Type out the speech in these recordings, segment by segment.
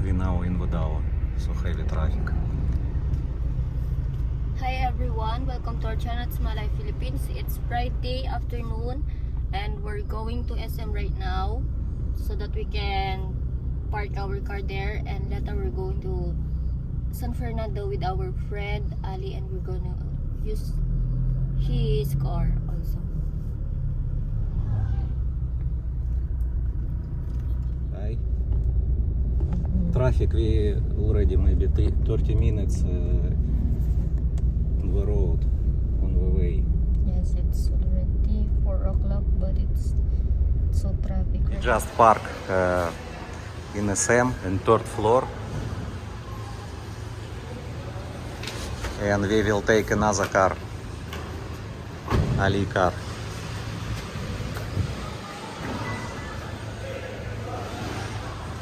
We now in Vodao, so heavy traffic. Hi everyone, welcome to our channel. It's Malay Philippines. It's Friday afternoon and we're going to SM right now so that we can park our car there, and later we're going to San Fernando with our friend Ali, and we're going to use his car also. Hi. Traffic, we already maybe 30 minutes on the road, on the way. Yes, it's already 4 o'clock, but it's so traffic. We just park in SM, in third floor. And we will take another car, Ali car.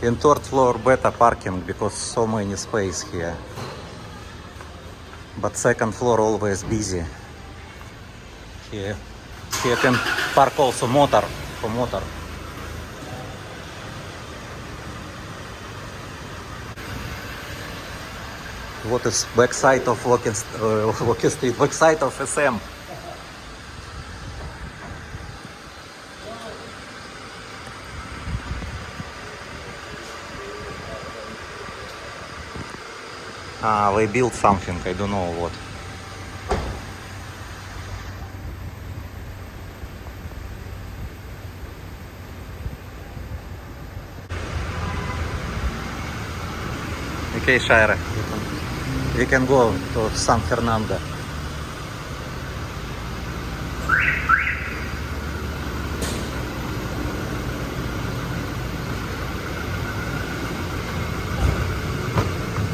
In third floor better parking because so many space here. But second floor always busy. Here can park also motor for motor. What is backside of Walking Street? Backside of SM. They built something, I don't know what. Okay, Shire, we can go to San Fernando.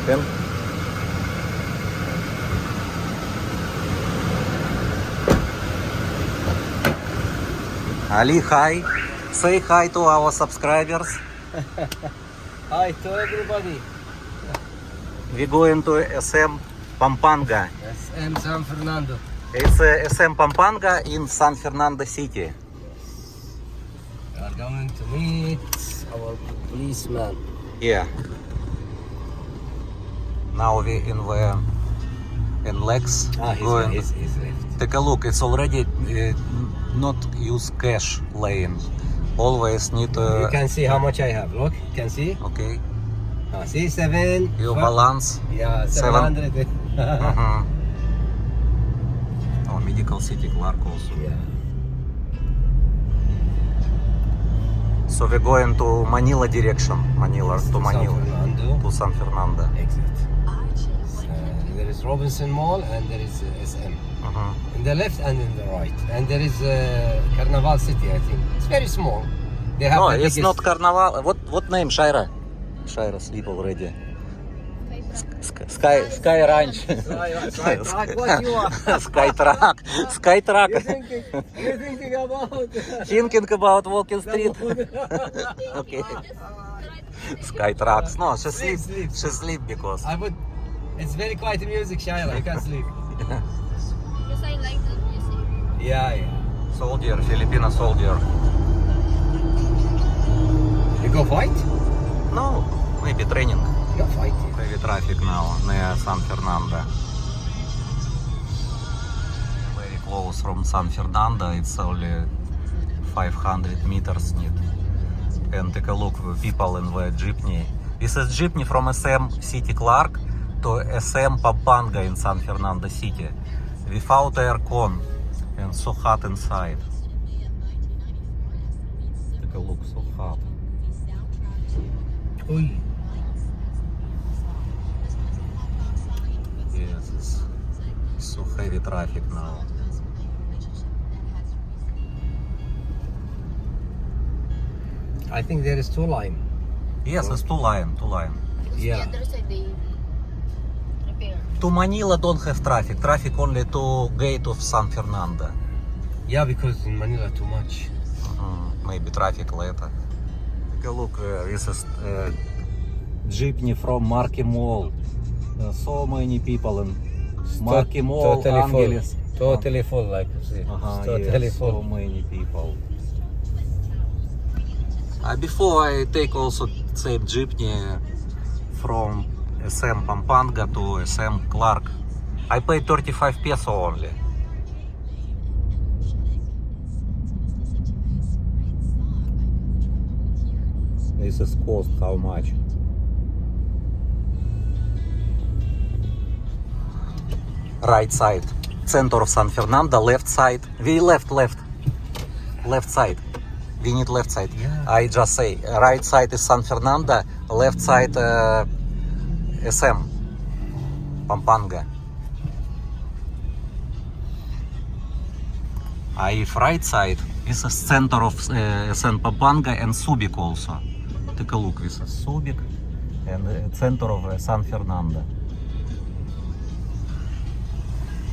Then Ali, hi. Say hi to our subscribers. Hi to everybody. We going to SM Pampanga. SM San Fernando. It's SM Pampanga in San Fernando City. We are going to meet our policeman. Yeah. Now we in Lex. Going. He's left. Take a look. It's already not use cash lane. Always need. You can see how much I have. Look, you can see. Okay. See 7. You balance. Yeah, 700. 700. Oh, Medical City Clark also. Yeah. So we're going to Manila direction. Manila to Manila. San Fernando. To San Fernando. Exit. There is Robinson Mall and there is SM. In the left and in the right. And there is Carnival City, I think. It's very small. They have No, the it's biggest... not Carnival. What name, Shira? Shira sleep already. Sky Ranch. What you are? Sky Truck. Sky Truck. You're thinking about... Thinking about Walking Street. Okay. Sky Trucks. No, she sleep. Sleep. She sleep because. I would... It's very quiet music, Shaila. You can't sleep. Because I like the music. Yeah. Soldier, Filipino soldier. You go fight? No, maybe training. No fighting. Heavy traffic now near San Fernando. Very close from San Fernando. It's only 500 meters need. And take a look, people in the jeepney. This is jeepney from SM City Clark to SM Pampanga in San Fernando City. Without aircon and so hot inside. Take a look, so hot. Oi. Yes, it's so heavy traffic now. I think there is 2 line. Yes, it's two line. Because Yeah. the other side they repair. To Manila don't have traffic. Traffic only to gate of San Fernando. Yeah, because in Manila too much. Maybe traffic later. Take a look, this is jeepney from Marquee Mall. So many people in Marquee Mall, Angeles. Totally full, like you see. Totally yes, full. so many people. Before I take also same jeepney from SM Pampanga to SM Clark. I paid 35 peso only. This is cost how much? Right side, center of San Fernando, left side. We left side. We need left side. Yeah. I just say right side is San Fernando, left side SM Pampanga. If right side, this is center of SM Pampanga and Subic also. Take a look, this is Subic and center of San Fernando.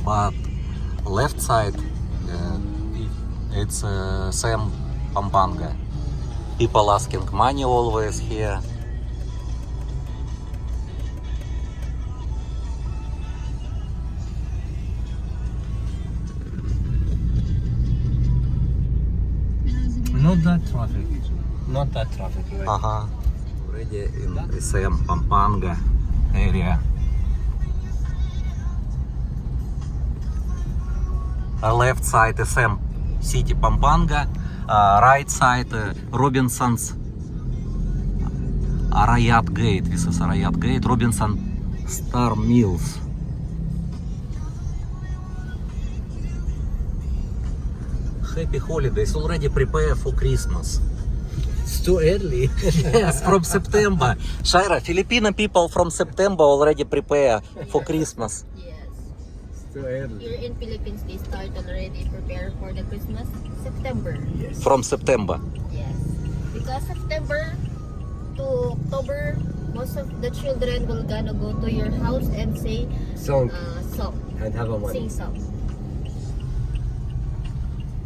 But left side, it's SM Pampanga. People asking money always here. Not that traffic. Not that traffic. Right? Already in SM Pampanga area. Left side SM City Pampanga, right side Robinson's Arayat Gate. This is Arayat Gate, Robinson Star Mills. Happy holidays, already prepare for Christmas. It's too early. Yes, from September. Shaira, Filipino people from September already prepare for Christmas. Yes. It's too early. Here in Philippines, they start already prepare for the Christmas September. Yes. From September. Yes. Because September to October, most of the children will gonna go to your house and say Song song. and have a money. Sing song.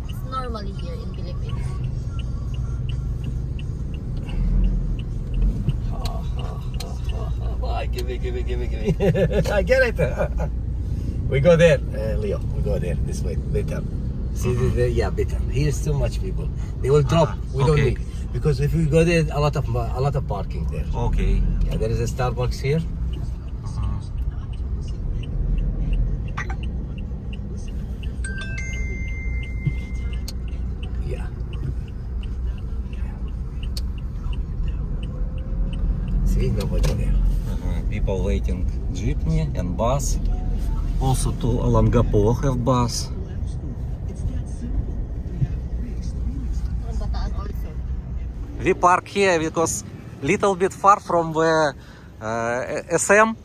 It's normally here in Philippines. Give me. I get it. We go there, Leo. We go there this way, better. See, yeah, better. Here's too much people. They will drop. We don't okay. need because if we go there, a lot of parking there. Okay. Yeah, there is a Starbucks here. Yeah. See, nobody there. People waiting jeepney and bus. Also to Olongapo have bus. From Bataan also. We park here because little bit far from the SM,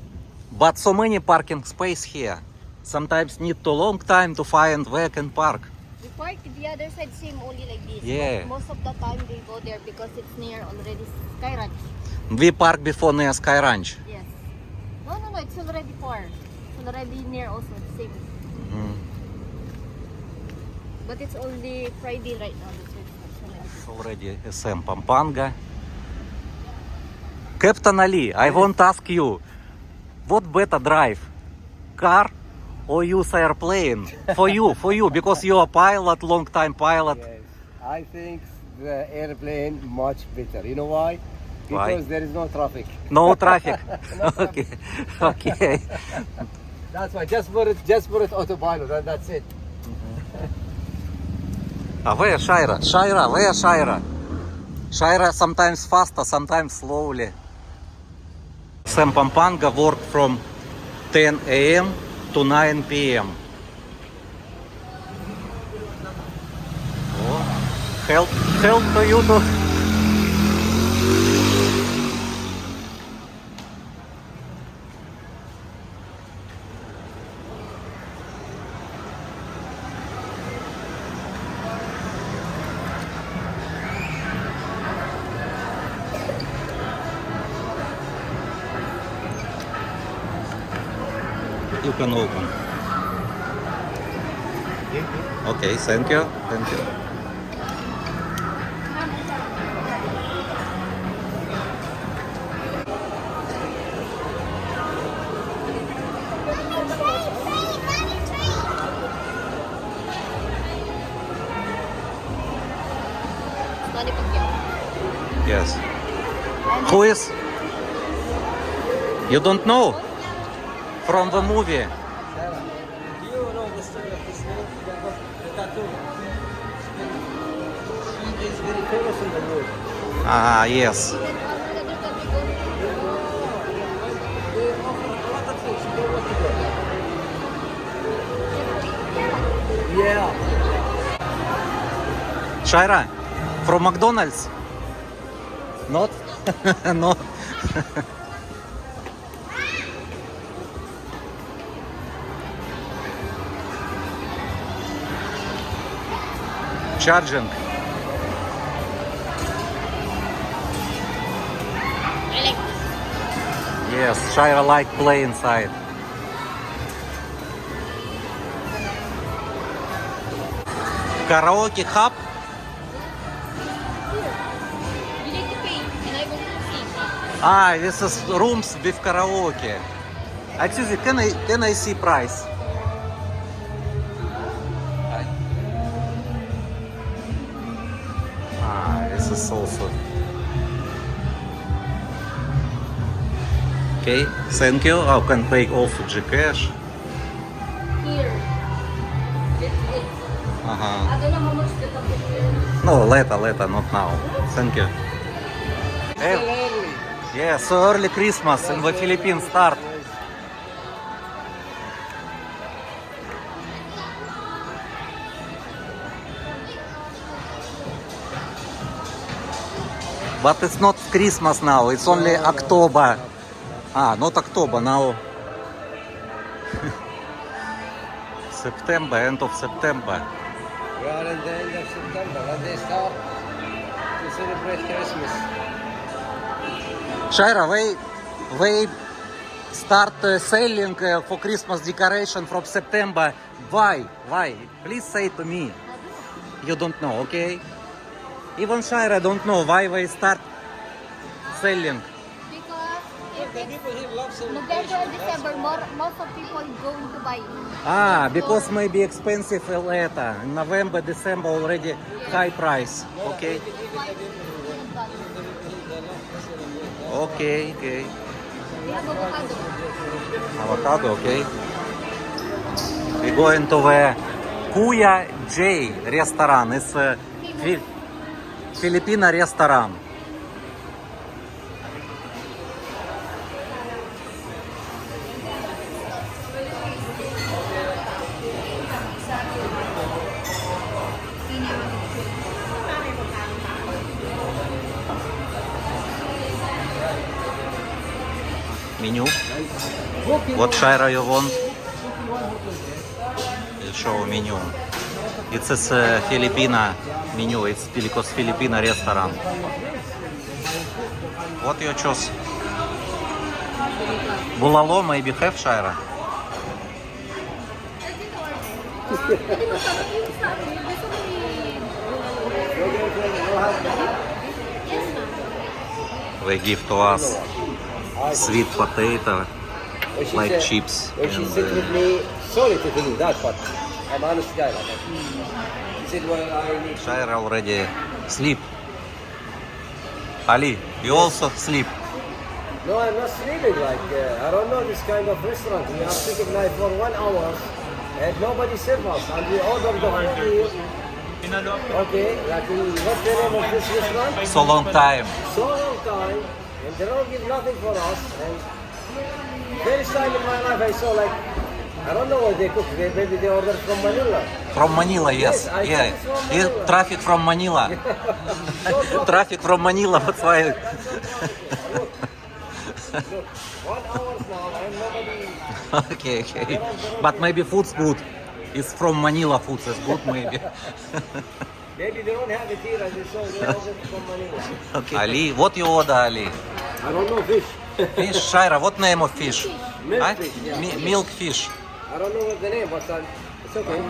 but so many parking space here. Sometimes need too long time to find where can park. We park the other side same only like this. Yeah. But most of the time they go there because it's near already Sky Ranch. We park before near Sky Ranch. Yes. No, it's already far. It's already near also, same. But it's only Friday right now. That's why it's not so many. It's already SM Pampanga. Captain Ali, I want to ask you, what better drive? Car or use airplane? For you, because you're a pilot, long time pilot. Yes, I think the airplane much better. You know why? Why? Because there is no traffic. No traffic. Okay. That's why. Just put it autopilot, and that's it. Where Shaira? Where Shaira? Shaira sometimes faster, sometimes slowly. SM Pampanga work from 10 a.m. to 9 p.m. Help to you to... You can open. Okay, thank you. Manny Pacquiao. Yes. And Who is? You don't know? From the movie. Do you know the story of this snake? The tattoo. She is very famous in the world. Ah, yes. They offer a lot of things. You don't want to go. Yeah. Shaira, from McDonald's? Not? No. Charging. I like this. Yes, Shaira like play inside. Karaoke hub. You need to pay, and I will see. Ah, this is rooms with karaoke. Excuse me, can I see price? Ah, this is also. Okay, thank you. I can pay also Gcash. Here. It's. Uh-huh. I don't know how much the computer. No, later, not now. Thank you. Still early. Yeah, so early Christmas in the Philippines start. But it's not Christmas now, it's only October. Ah, not October, now. September, end of September. We are in the end of September and they start to celebrate Christmas. Shaira, they start selling for Christmas decoration from September. Why? Please say to me. You don't know, okay? Even Shaira don't know why they start selling. Because if The it's people here love November celebration. or December, most of people going to buy. Ah, because maybe expensive later. In November, December already high price. Okay. Okay. We have avocado. Avocado, okay. We going to the Kuya J restaurant. It's a Filipino restaurant. Menu. What Shaira you want? You show menu. It's a Filipino menu. It's because Filipino restaurant. What you choose? Bulalo maybe have Shaira? They give to us sweet potato, When she like said- chips. When she And, said with me, sorry to tell you that, but I'm an honest guy. Like that. She said, well, I need. Shaira already sleep. Ali, you also sleep. No, I'm not sleeping. Like, I don't know this kind of restaurant. We are sitting like for 1 hour and nobody serves us. And we order the food here. Okay, like, what's the name of this restaurant? So long time. So long time, and they don't give nothing for us. And first time in my life I saw like, I don't know what they cook. Maybe they ordered from Manila. From Manila, yes. Yes, I Yeah. think it's from Here, Manila. traffic from Manila. Traffic from Manila, that's why. Look, 1 hour now and nobody. Okay. But maybe food's good. It's from Manila food, it's good maybe. Maybe they don't have it here and they saw they ordered from Manila. Okay. Ali, what you order, Ali? I don't know fish. Fish, Shaira, what name of fish? Milk Huh? fish, yeah. Milk fish. I don't know what the name, but it's okay.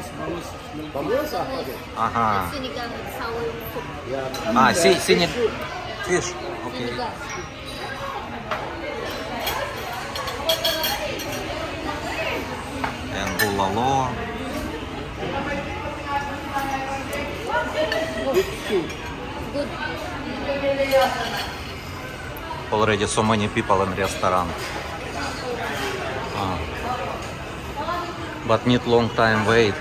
Bangus? Okay. Ага. Sinigang sour soup. Yeah. Ah, Fish синий soup. fish. Okay. Sinigang. And bulalo. Good. Already so many people in restaurant. Ah. But need long time wait.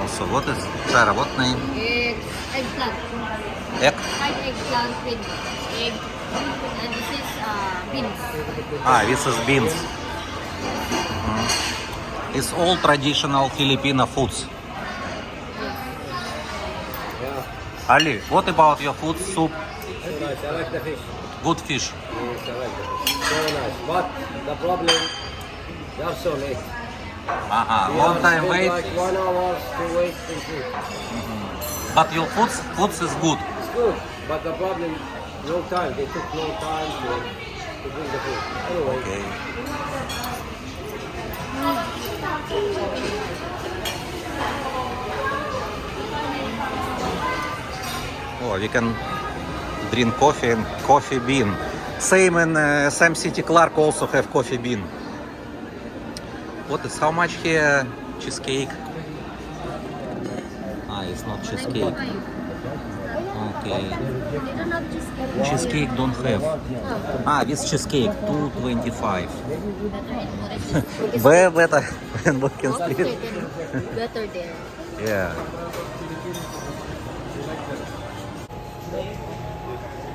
Also, what is Sarah? What name? It's eggplant. Egg? Fried eggplant with egg. And this is beans. Ah, this is beans. It's all traditional Filipino foods. Yeah, Ali, what about your food? Soup? so nice. I like the fish. Good fish. Yes, I like the fish. So nice. But the problem, they are so late. Aha, We long have time spent wait. like 1 hour to wait to food. But your foods is good. It's good, but the problem, long time. They took long time to bring the food. Anyway, Okay. Oh, we can drink coffee and coffee bean. Same in Sam City Clark also have coffee bean. What is how much here? Cheesecake. Ah, it's not cheesecake. Okay. They don't have cheesecake. Cheesecake don't have. Ah, this cheesecake 225. Way better than Booking Street. Better there. Yeah.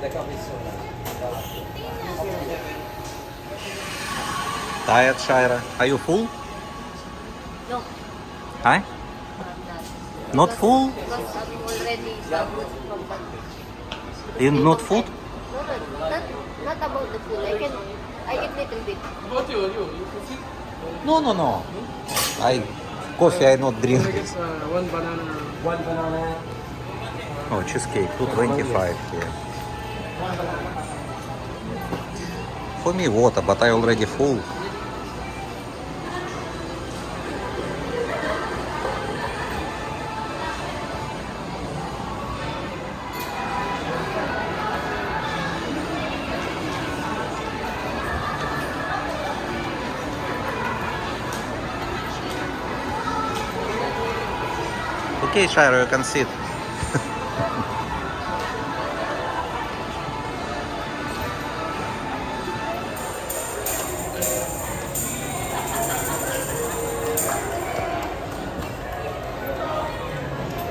the coffee is so nice. Tired, Shira? Are you full? No, Huh? I'm not. Not full? Because I'm already good from that. In not food? No, not about the food. I eat little bit. No. Coffee I not drink. One banana. Oh, cheesecake, 225 here. For me water, but I already full. Okay, Shiro, you can sit.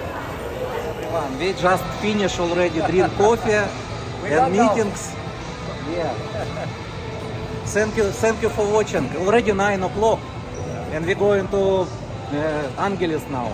Everyone, we just finished already drink coffee and meetings. Yeah. Thank you for watching. Already 9 o'clock, and we're going to Angeles now.